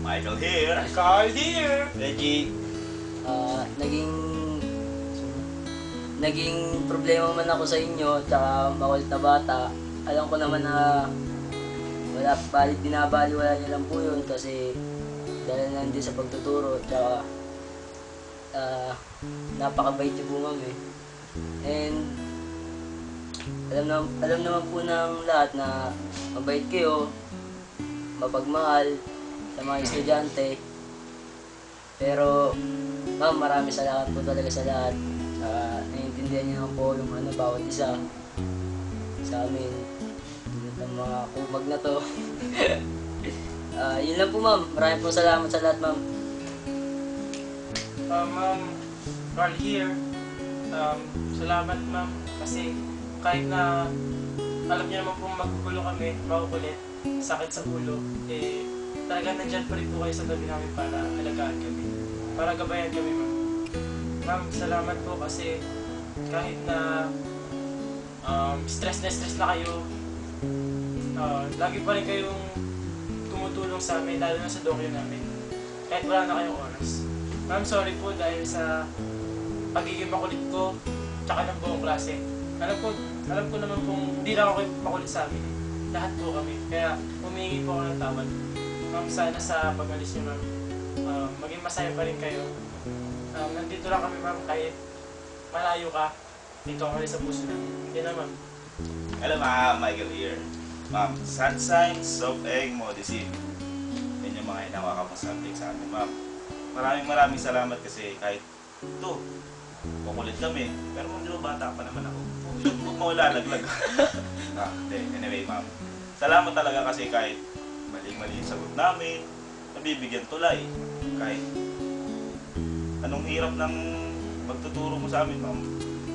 Michael here. Carl here. Reggie. Naging problema man ako sa inyo, tsaka makulit na bata. Alam ko naman na binabaliwala niyo lang po yun kasi dahil lang din sa pagtuturo, tsaka napakabait niyo po ma'am eh. And alam naman po ng lahat na mabait kayo, mapagmahal sa mga estudyante. Pero ma'am, maraming salamat po talaga sa lahat. Naiintindihan niyo naman po yung bawat isa sa amin. Yung mga kumag na to. Yun lang po ma'am. Maraming po salamat sa lahat ma'am. Ma'am, Carl here. Salamat ma'am kasi kahit na alam niyo naman pong magugulo kami, makukulit, sakit sa ulo, eh talagang nandyan pa rin po kayo sa tabi namin para alagaan kami, para gabayan kami ma'am. Ma'am, salamat po kasi kahit na stress na kayo, lagi pa rin kayong tumutulong sa amin, lalo na sa dokyo namin, kahit wala na kayong oras. Ma'am, sorry po dahil sa pagiging makulit ko tsaka ng buong klase. Alam ko naman kung hindi lang ako makulit sa amin. Lahat po kami. Kaya humingi po ako ng tawad. Ma'am, sana sa pag-alis niyo ma'am, maging masaya pa rin kayo. Nandito lang kami ma'am kahit malayo ka. Dito ako sa puso namin. Yan na ma'am. Hello ma'am, Michael here. Ma'am, sun signs of egg modesty. Yan yung mga hinawakan mo subject sa amin ma'am. Maraming salamat kasi kahit ito, makulit kami. Pero medyo bata pa naman ako. Huwag mo lalaglag. Anyway ma'am, salamat talaga kasi kahit mali-mali yung sagot namin, nabibigyan tulay. Kahit anong hirap ng magtuturo mo sa amin ma'am,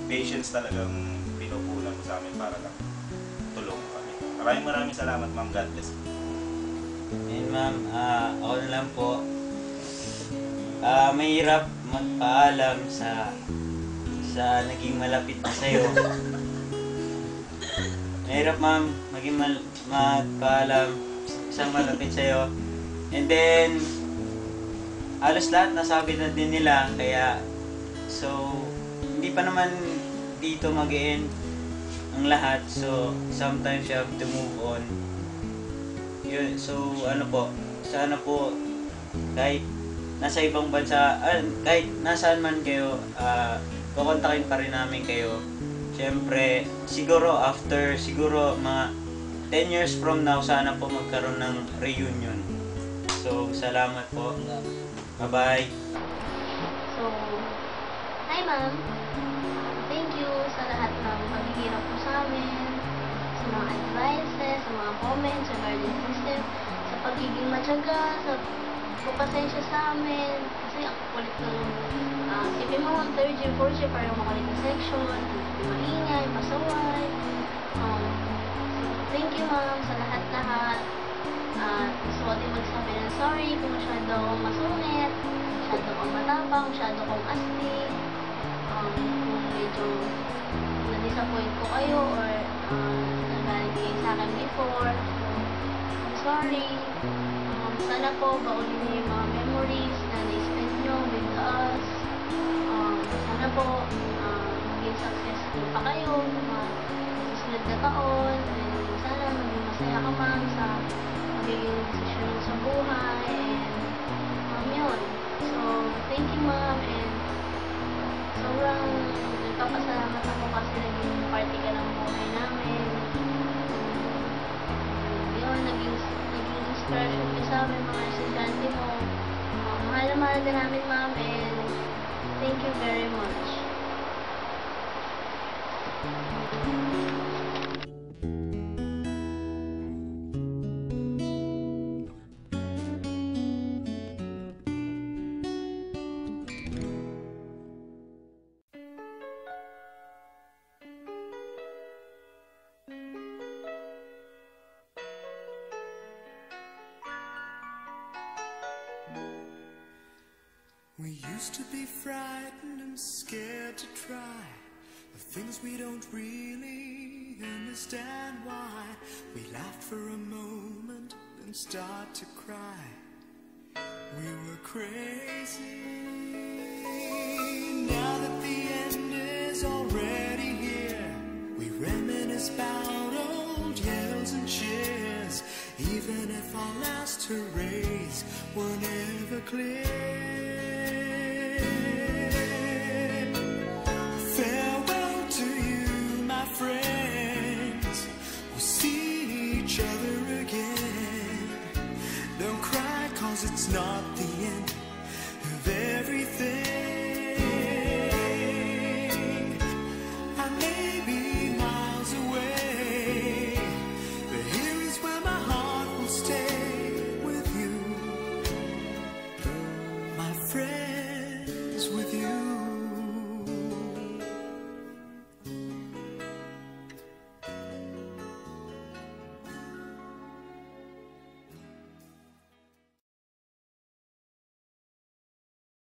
patience talagang pinupunan mo sa amin para lang tulong kami. Maraming salamat ma'am, God bless. Ayun ma'am, ako na lang po. Mahirap magpaalam sa naging malapit na sa'yo. Mahirap ma'am, magpaalam sa malapit sa'yo. And then, halos lahat nasabi na din nila, kaya so, hindi pa naman dito mag-end ang lahat. So, sometimes you have to move on. Yun, so, sana po, kahit nasa ibang bansa, kahit nasaan man kayo, kukontakin pa rin namin kayo. Siyempre, siguro mga 10 years from now, sana po magkaroon ng reunion. So, salamat po. Bye-bye. So, hi ma'am. Thank you sa lahat ng paghihirap po sa amin, sa mga advices, sa mga comments, sa guardian system, sa pagiging matyaga, sa pasensya sa amin. Kasi ang kulit ng isipin mo, 3rd year, 4th year, parang makulit na section, maingay, pasaway. Thank you ma'am sa lahat-lahat. Gusto ko din magsabi ng sorry kung masyado akong masungit, masyado akong matapang, masyado akong astig. Kung medyo na-disappoint ko kayo or nagaling kayo sa akin before. I'm sorry. Sana po baulin niyo yung mga memories na na-spend nyo with us. Sana po maging successful pa kayo sa mga susunod na taon. And sana maging masaya ka ma'am sa magiging desisyon sa buhay. And yun. So, thank you ma'am. And sobrang nagpapasalamat ako kasi naging party ka ng buhay namin. Yun, naging inspiration ko sa amin mga estudyante mo. Mahal na mahal ka namin ma'am, and thank you very much. We used to be frightened and scared to try the things we don't really understand why. We laughed for a moment, then start to cry. we were crazy. Now that the end is already here, we reminisce about old yells and cheers, even if our last hurrays were never clear. Farewell to you, my friends. We'll see each other again. Don't cry, 'cause it's not the end of everything. I may be miles away,